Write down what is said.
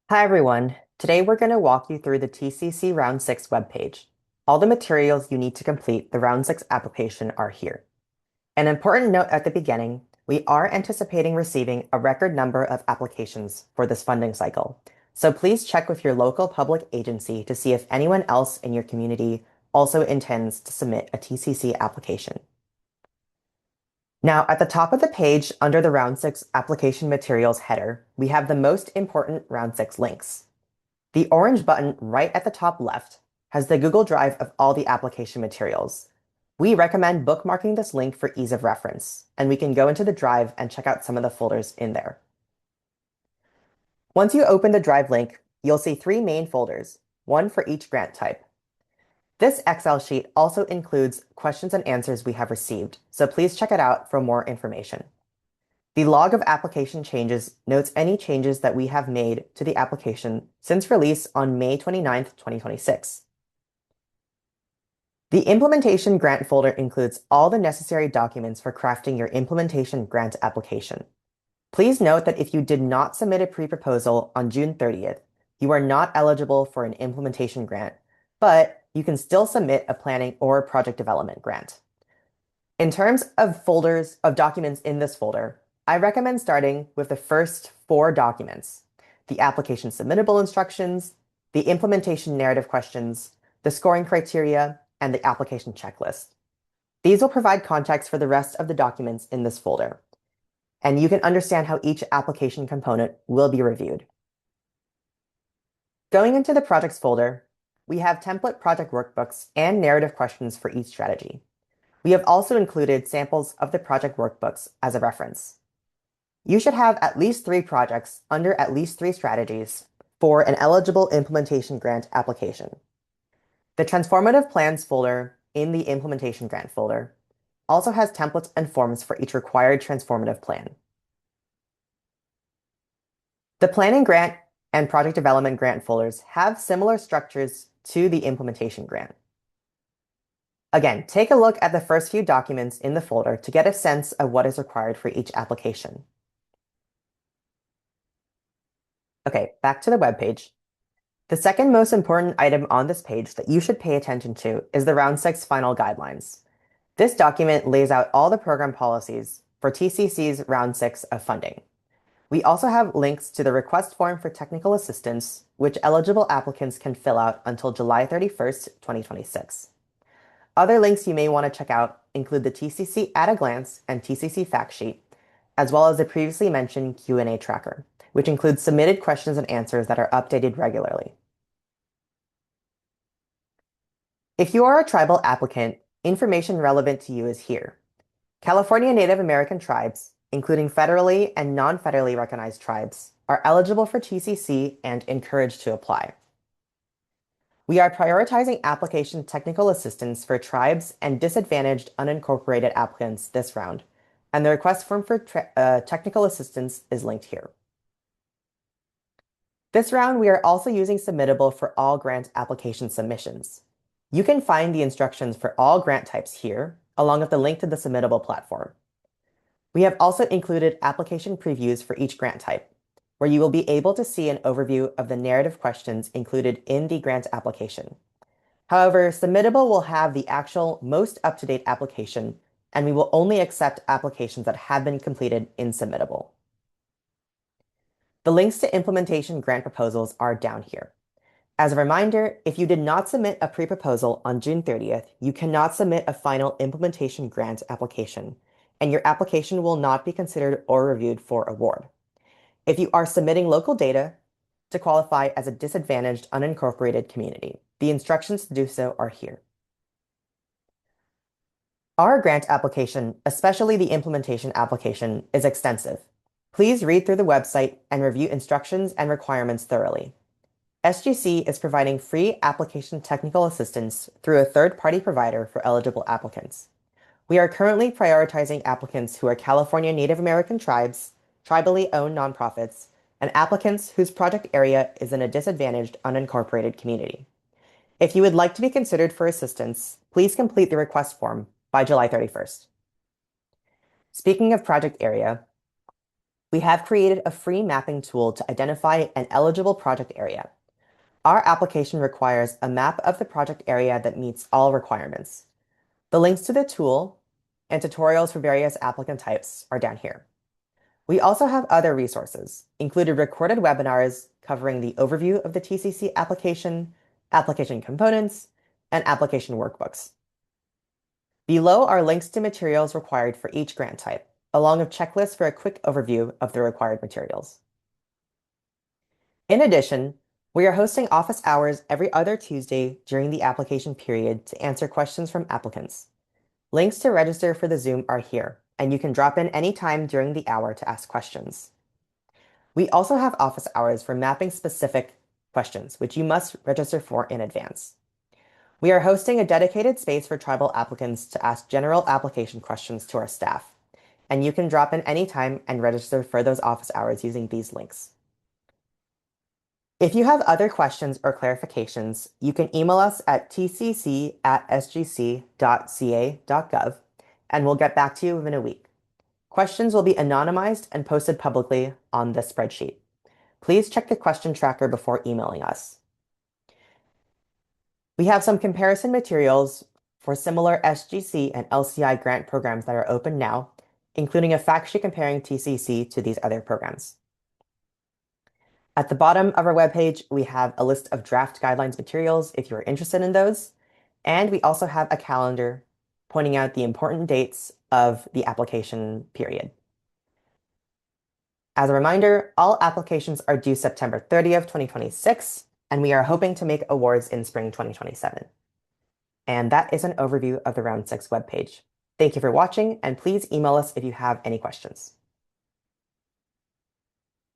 Hi everyone. Today we're going to walk you through the TCC Round 6 webpage. All the materials you need to complete the Round 6 application are here. An important note at the beginning, we are anticipating receiving a record number of applications for this funding cycle. So please check with your local public agency to see if anyone else in your community also intends to submit a TCC application. Now, at the top of the page under the Round 6 application materials header, we have the most important Round 6 links. The orange button right at the top left has the Google Drive of all the application materials. We recommend bookmarking this link for ease of reference, and we can go into the drive and check out some of the folders in there. Once you open the drive link, you'll see three main folders, one for each grant type. This Excel sheet also includes questions and answers we have received, so please check it out for more information. The log of application changes notes any changes that we have made to the application since release on May 29th, 2026. The implementation grant folder includes all the necessary documents for crafting your implementation grant application. Please note that if you did not submit a pre-proposal on June 30th, you are not eligible for an implementation grant, but you can still submit a planning or project development grant. In terms of folders of documents in this folder, I recommend starting with the first four documents: the application submittable instructions, the implementation narrative questions, the scoring criteria, and the application checklist. These will provide context for the rest of the documents in this folder, and you can understand how each application component will be reviewed. Going into the projects folder, we have template project workbooks and narrative questions for each strategy. We have also included samples of the project workbooks as a reference. You should have at least 3 projects under at least 3 strategies for an eligible implementation grant application. The Transformative Plans folder in the Implementation Grant folder also has templates and forms for each required transformative plan. The Planning Grant and Project Development Grant folders have similar structures to the Implementation Grant. Again, take a look at the first few documents in the folder to get a sense of what is required for each application. Okay, back to the webpage. The second most important item on this page that you should pay attention to is the Round 6 Final Guidelines. This document lays out all the program policies for TCC's Round 6 of funding. We also have links to the request form for technical assistance, which eligible applicants can fill out until July 31st, 2026. Other links you may want to check out include the TCC at a glance and TCC fact sheet, as well as the previously mentioned Q&A tracker, which includes submitted questions and answers that are updated regularly. If you are a tribal applicant, information relevant to you is here. California Native American tribes, including federally and non-federally recognized tribes, are eligible for TCC and encouraged to apply. We are prioritizing application technical assistance for tribes and disadvantaged unincorporated applicants this round, and the request form for technical assistance is linked here. This round, we are also using Submittable for all grant application submissions. You can find the instructions for all grant types here, along with the link to the Submittable platform. We have also included application previews for each grant type, where you will be able to see an overview of the narrative questions included in the grant application. However, Submittable will have the actual most up-to-date application, and we will only accept applications that have been completed in Submittable. The links to implementation grant proposals are down here. As a reminder, if you did not submit a pre-proposal on June 30th, you cannot submit a final implementation grant application, and your application will not be considered or reviewed for award. If you are submitting local data to qualify as a disadvantaged unincorporated community, the instructions to do so are here. Our grant application, especially the implementation application, is extensive. Please read through the website and review instructions and requirements thoroughly. SGC is providing free application technical assistance through a third-party provider for eligible applicants. We are currently prioritizing applicants who are California Native American tribes, tribally owned nonprofits, and applicants whose project area is in a disadvantaged unincorporated community. If you would like to be considered for assistance, please complete the request form by July 31st. Speaking of project area, we have created a free mapping tool to identify an eligible project area. Our application requires a map of the project area that meets all requirements. The links to the tool and tutorials for various applicant types are down here. We also have other resources, including recorded webinars covering the overview of the TCC application, application components, and application workbooks. Below are links to materials required for each grant type, along with checklists for a quick overview of the required materials. In addition, we are hosting office hours every other Tuesday during the application period to answer questions from applicants. Links to register for the Zoom are here, and you can drop in anytime during the hour to ask questions. We also have office hours for mapping specific questions, which you must register for in advance. We are hosting a dedicated space for tribal applicants to ask general application questions to our staff, and you can drop in anytime and register for those office hours using these links. If you have other questions or clarifications, you can email us at tcc@sgc.ca.gov, and we'll get back to you within a week. Questions will be anonymized and posted publicly on this spreadsheet. Please check the question tracker before emailing us. We have some comparison materials for similar SGC and LCI grant programs that are open now, including a fact sheet comparing TCC to these other programs. At the bottom of our webpage, we have a list of draft guidelines materials if you are interested in those, and we also have a calendar pointing out the important dates of the application period. As a reminder, all applications are due September 30th, 2026, and we are hoping to make awards in spring 2027. And that is an overview of the Round 6 webpage. Thank you for watching, and please email us if you have any questions.